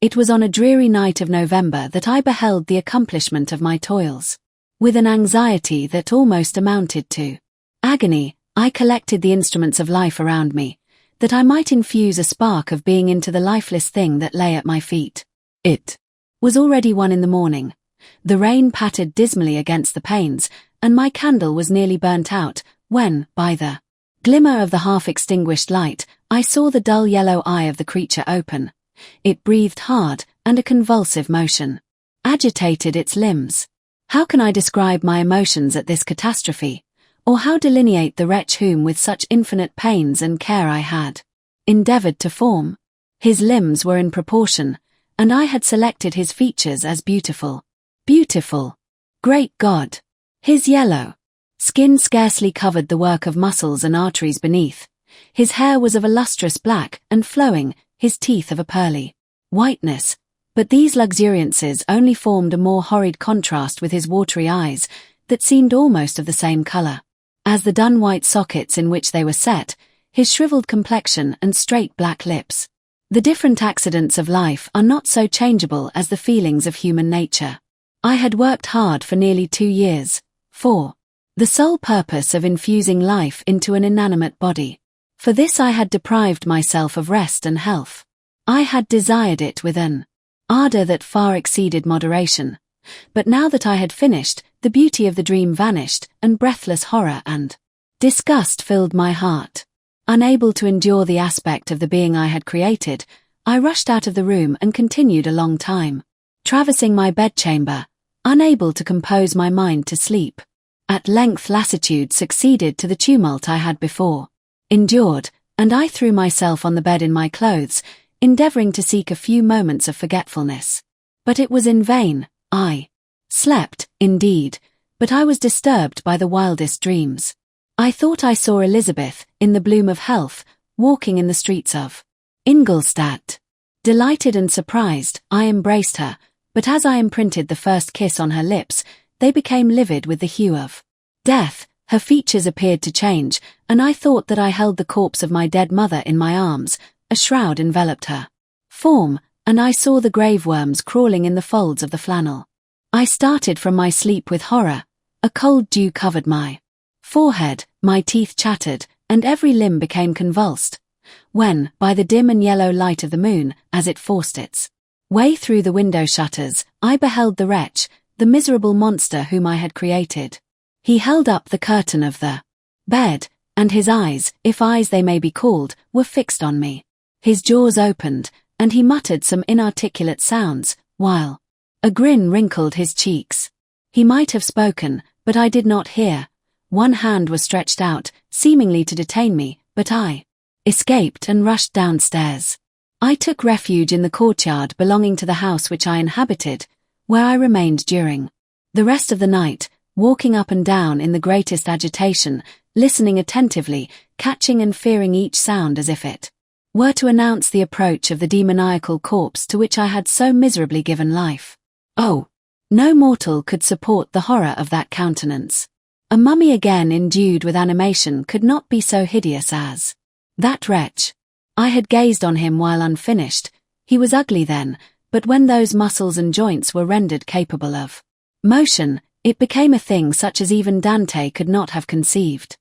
It was on a dreary night of November that I beheld the accomplishment of my toils. With an anxiety that almost amounted to agony, I collected the instruments of life around me, that I might infuse a spark of being into the lifeless thing that lay at my feet. It was already 1 in the morning. The rain pattered dismally against the panes, and my candle was nearly burnt out, when, by the glimmer of the half-extinguished light, I saw the dull yellow eye of the creature open. It breathed hard, and a convulsive motion agitated its limbs. How can I describe my emotions at this catastrophe, or how delineate the wretch whom with such infinite pains and care I had endeavored to form? His limbs were in proportion, and I had selected his features as beautiful. Beautiful! Great God! His yellow skin scarcely covered the work of muscles and arteries beneath. His hair was of a lustrous black and flowing, his teeth of a pearly whiteness, but these luxuriances only formed a more horrid contrast with his watery eyes, that seemed almost of the same colour as the dun white sockets in which they were set, his shriveled complexion and straight black lips. The different accidents of life are not so changeable as the feelings of human nature. I had worked hard for nearly 2 years, for the sole purpose of infusing life into an inanimate body. For this I had deprived myself of rest and health. I had desired it with an ardour that far exceeded moderation. But now that I had finished, the beauty of the dream vanished, and breathless horror and disgust filled my heart. Unable to endure the aspect of the being I had created, I rushed out of the room and continued a long time traversing my bedchamber, unable to compose my mind to sleep. At length lassitude succeeded to the tumult I had before endured, and I threw myself on the bed in my clothes, endeavouring to seek a few moments of forgetfulness. But it was in vain. I slept, indeed, but I was disturbed by the wildest dreams. I thought I saw Elizabeth, in the bloom of health, walking in the streets of Ingolstadt. Delighted and surprised, I embraced her, but as I imprinted the first kiss on her lips, they became livid with the hue of death. Her features appeared to change, and I thought that I held the corpse of my dead mother in my arms. A shroud enveloped her form, and I saw the grave worms crawling in the folds of the flannel. I started from my sleep with horror. A cold dew covered my forehead, my teeth chattered, and every limb became convulsed. When, by the dim and yellow light of the moon, as it forced its way through the window shutters, I beheld the wretch, the miserable monster whom I had created. He held up the curtain of the bed, and his eyes, if eyes they may be called, were fixed on me. His jaws opened, and he muttered some inarticulate sounds, while a grin wrinkled his cheeks. He might have spoken, but I did not hear. One hand was stretched out, seemingly to detain me, but I escaped and rushed downstairs. I took refuge in the courtyard belonging to the house which I inhabited, where I remained during the rest of the night, walking up and down in the greatest agitation, listening attentively, catching and fearing each sound as if it were to announce the approach of the demoniacal corpse to which I had so miserably given life. Oh! No mortal could support the horror of that countenance. A mummy again endued with animation could not be so hideous as that wretch. I had gazed on him while unfinished. He was ugly then, but when those muscles and joints were rendered capable of motion, it became a thing such as even Dante could not have conceived.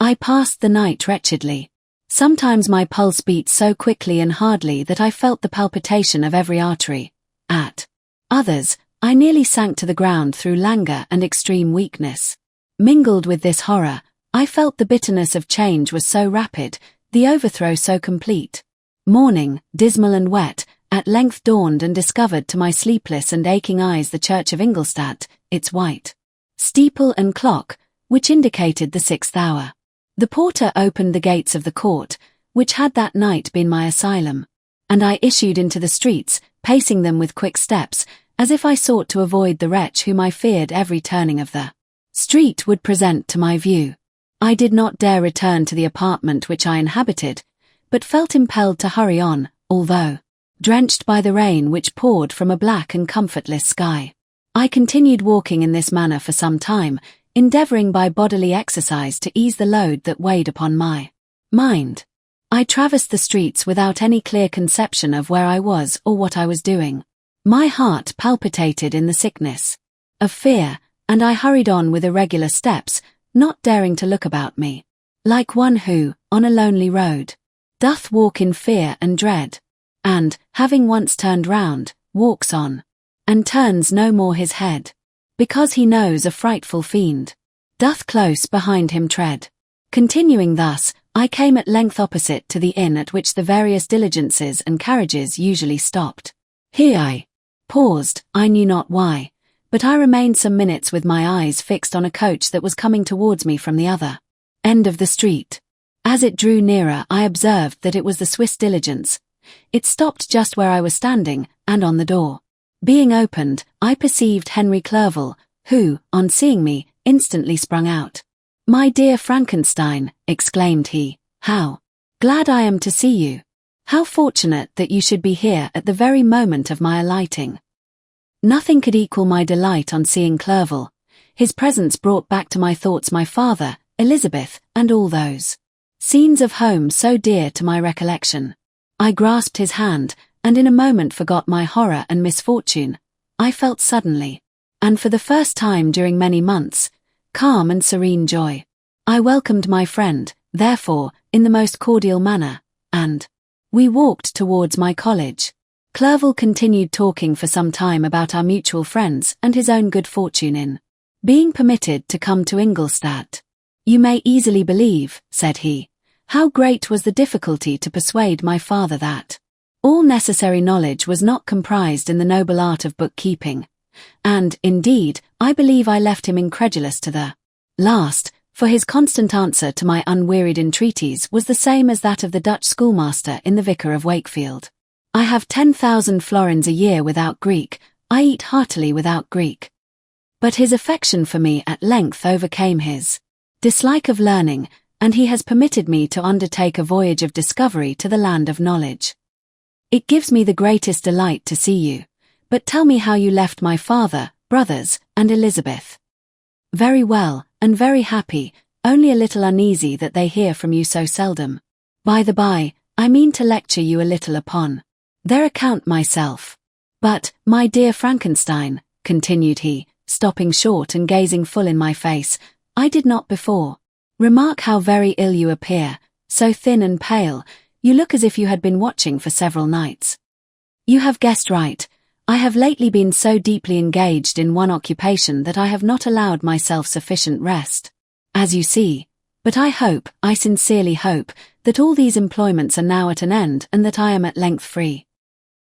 I passed the night wretchedly. Sometimes my pulse beat so quickly and hardly that I felt the palpitation of every artery. At others, I nearly sank to the ground through languor and extreme weakness. Mingled with this horror, I felt the bitterness of change was so rapid, the overthrow so complete. Morning, dismal and wet, at length dawned and discovered to my sleepless and aching eyes the church of Ingolstadt, its white steeple and clock, which indicated the 6th hour. The porter opened the gates of the court, which had that night been my asylum, and I issued into the streets, pacing them with quick steps, as if I sought to avoid the wretch whom I feared every turning of the street would present to my view. I did not dare return to the apartment which I inhabited, but felt impelled to hurry on, although drenched by the rain which poured from a black and comfortless sky. I continued walking in this manner for some time, endeavouring by bodily exercise to ease the load that weighed upon my mind. I traversed the streets without any clear conception of where I was or what I was doing. My heart palpitated in the sickness of fear, and I hurried on with irregular steps, not daring to look about me, like one who, on a lonely road, doth walk in fear and dread, and, having once turned round, walks on, and turns no more his head, because he knows a frightful fiend doth close behind him tread. Continuing thus, I came at length opposite to the inn at which the various diligences and carriages usually stopped. Here I paused, I knew not why, but I remained some minutes with my eyes fixed on a coach that was coming towards me from the other end of the street. As it drew nearer, I observed that it was the Swiss diligence. It stopped just where I was standing, and on the door being opened, I perceived Henry Clerval, who, on seeing me, instantly sprung out. "My dear Frankenstein," exclaimed he, "how glad I am to see you! How fortunate that you should be here at the very moment of my alighting." Nothing could equal my delight on seeing Clerval. His presence brought back to my thoughts my father, Elizabeth, and all those scenes of home so dear to my recollection. I grasped his hand, and in a moment forgot my horror and misfortune. I felt suddenly, and for the first time during many months, calm and serene joy. I welcomed my friend, therefore, in the most cordial manner, and we walked towards my college. Clerval continued talking for some time about our mutual friends and his own good fortune in being permitted to come to Ingolstadt. "You may easily believe," said he, "how great was the difficulty to persuade my father that all necessary knowledge was not comprised in the noble art of bookkeeping, and, indeed, I believe I left him incredulous to the last, for his constant answer to my unwearied entreaties was the same as that of the Dutch schoolmaster in The Vicar of Wakefield. "I have 10,000 florins a year without Greek, I eat heartily without Greek." But his affection for me at length overcame his dislike of learning, and he has permitted me to undertake a voyage of discovery to the land of knowledge. It gives me the greatest delight to see you, but tell me how you left my father, brothers, and Elizabeth. "Very well, and very happy, only a little uneasy that they hear from you so seldom. By the by, I mean to lecture you a little upon their account myself. But, my dear Frankenstein," continued he, stopping short and gazing full in my face, "I did not before remark how very ill you appear, so thin and pale. You look as if you had been watching for several nights." "You have guessed right. I have lately been so deeply engaged in one occupation that I have not allowed myself sufficient rest, as you see. But I sincerely hope, that all these employments are now at an end and that I am at length free."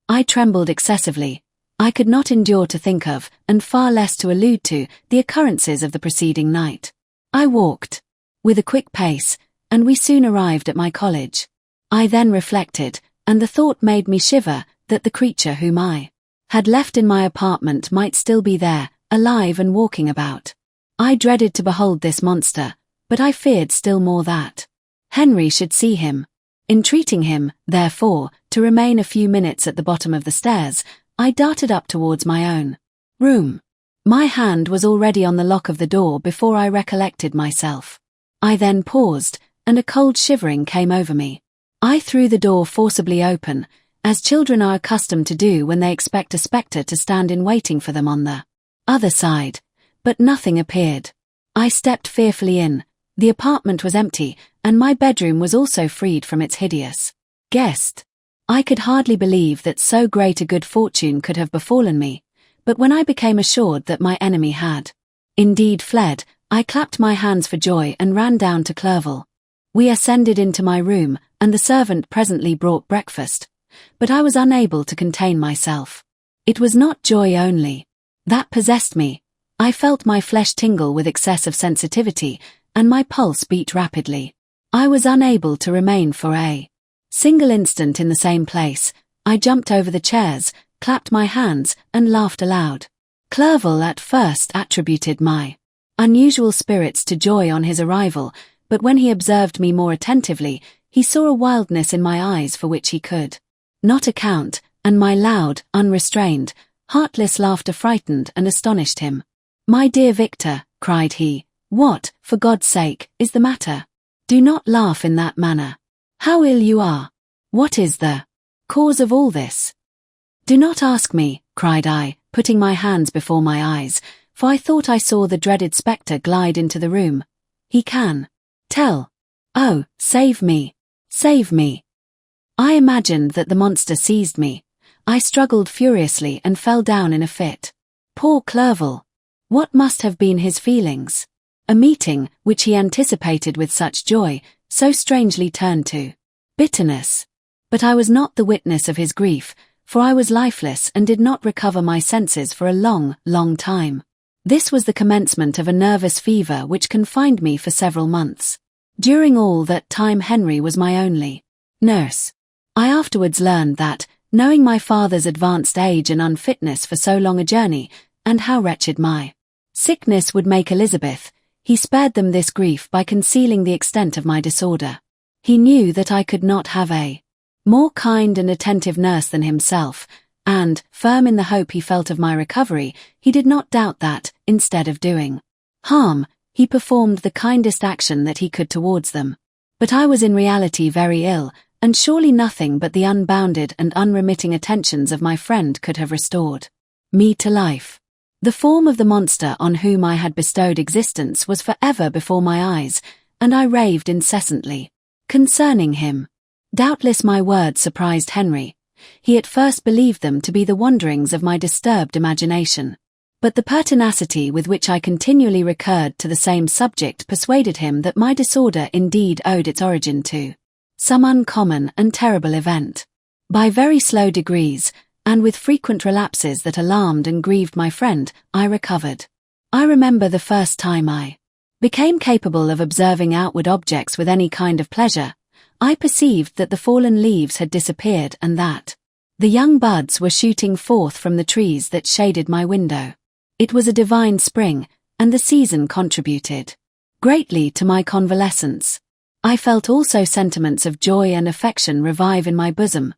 I trembled excessively. I could not endure to think of, and far less to allude to, the occurrences of the preceding night. I walked with a quick pace, and we soon arrived at my college. I then reflected, and the thought made me shiver, that the creature whom I had left in my apartment might still be there, alive and walking about. I dreaded to behold this monster, but I feared still more that Henry should see him. Entreating him, therefore, to remain a few minutes at the bottom of the stairs, I darted up towards my own room. My hand was already on the lock of the door before I recollected myself. I then paused, and a cold shivering came over me. I threw the door forcibly open, as children are accustomed to do when they expect a spectre to stand in waiting for them on the other side, but nothing appeared. I stepped fearfully in. The apartment was empty, and my bedroom was also freed from its hideous guest. I could hardly believe that so great a good fortune could have befallen me, but when I became assured that my enemy had indeed fled, I clapped my hands for joy and ran down to Clerval. We ascended into my room, and the servant presently brought breakfast, but I was unable to contain myself. It was not joy only that possessed me. I felt my flesh tingle with excess of sensitivity, and my pulse beat rapidly. I was unable to remain for a single instant in the same place. I jumped over the chairs, clapped my hands, and laughed aloud. Clerval at first attributed my unusual spirits to joy on his arrival, but when he observed me more attentively, he saw a wildness in my eyes for which he could not account, and my loud, unrestrained, heartless laughter frightened and astonished him. "My dear Victor," cried he, "what, for God's sake, is the matter? Do not laugh in that manner. How ill you are! What is the cause of all this? Do not ask me, cried I, putting my hands before my eyes, for I thought I saw the dreaded spectre glide into the room. He can tell. Oh, save me! Save me! I imagined that the monster seized me. I struggled furiously and fell down in a fit. Poor Clerval! What must have been his feelings? A meeting, which he anticipated with such joy, so strangely turned to bitterness. But I was not the witness of his grief, for I was lifeless and did not recover my senses for a long, long time. This was the commencement of a nervous fever which confined me for several months. During all that time Henry was my only nurse. I afterwards learned that, knowing my father's advanced age and unfitness for so long a journey, and how wretched my sickness would make Elizabeth, he spared them this grief by concealing the extent of my disorder. He knew that I could not have a more kind and attentive nurse than himself, and, firm in the hope he felt of my recovery, he did not doubt that, instead of doing harm, he performed the kindest action that he could towards them. But I was in reality very ill, and surely nothing but the unbounded and unremitting attentions of my friend could have restored me to life. The form of the monster on whom I had bestowed existence was forever before my eyes, and I raved incessantly concerning him. Doubtless my words surprised Henry. He at first believed them to be the wanderings of my disturbed imagination. But the pertinacity with which I continually recurred to the same subject persuaded him that my disorder indeed owed its origin to some uncommon and terrible event. By very slow degrees, and with frequent relapses that alarmed and grieved my friend, I recovered. I remember the first time I became capable of observing outward objects with any kind of pleasure. I perceived that the fallen leaves had disappeared and that the young buds were shooting forth from the trees that shaded my window. It was a divine spring, and the season contributed greatly to my convalescence. I felt also sentiments of joy and affection revive in my bosom.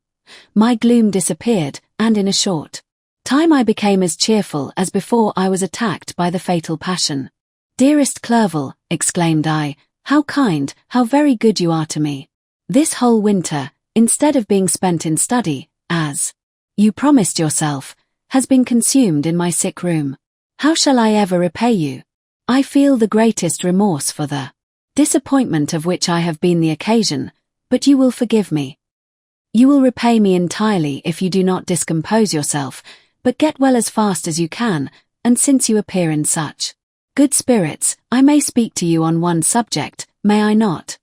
My gloom disappeared, and in a short time I became as cheerful as before I was attacked by the fatal passion. Dearest Clerval, exclaimed I, how kind, how very good you are to me. This whole winter, instead of being spent in study, as you promised yourself, has been consumed in my sick room. How shall I ever repay you? I feel the greatest remorse for the disappointment of which I have been the occasion, but you will forgive me. You will repay me entirely if you do not discompose yourself, but get well as fast as you can, and since you appear in such good spirits, I may speak to you on one subject, may I not?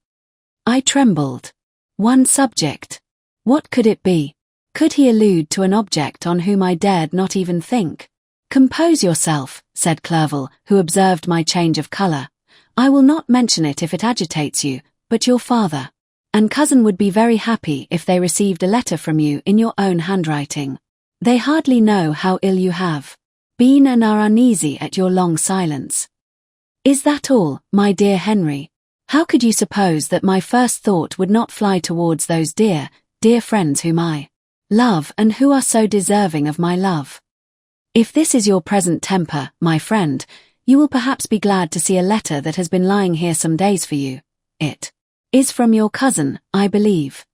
I trembled. One subject. What could it be? Could he allude to an object on whom I dared not even think? Compose yourself, said Clerval, who observed my change of colour. I will not mention it if it agitates you, but your father and cousin would be very happy if they received a letter from you in your own handwriting. They hardly know how ill you have been and are uneasy at your long silence. Is that all, my dear Henry? How could you suppose that my first thought would not fly towards those dear, dear friends whom I love and who are so deserving of my love? If this is your present temper, my friend, you will perhaps be glad to see a letter that has been lying here some days for you. It is from your cousin, I believe.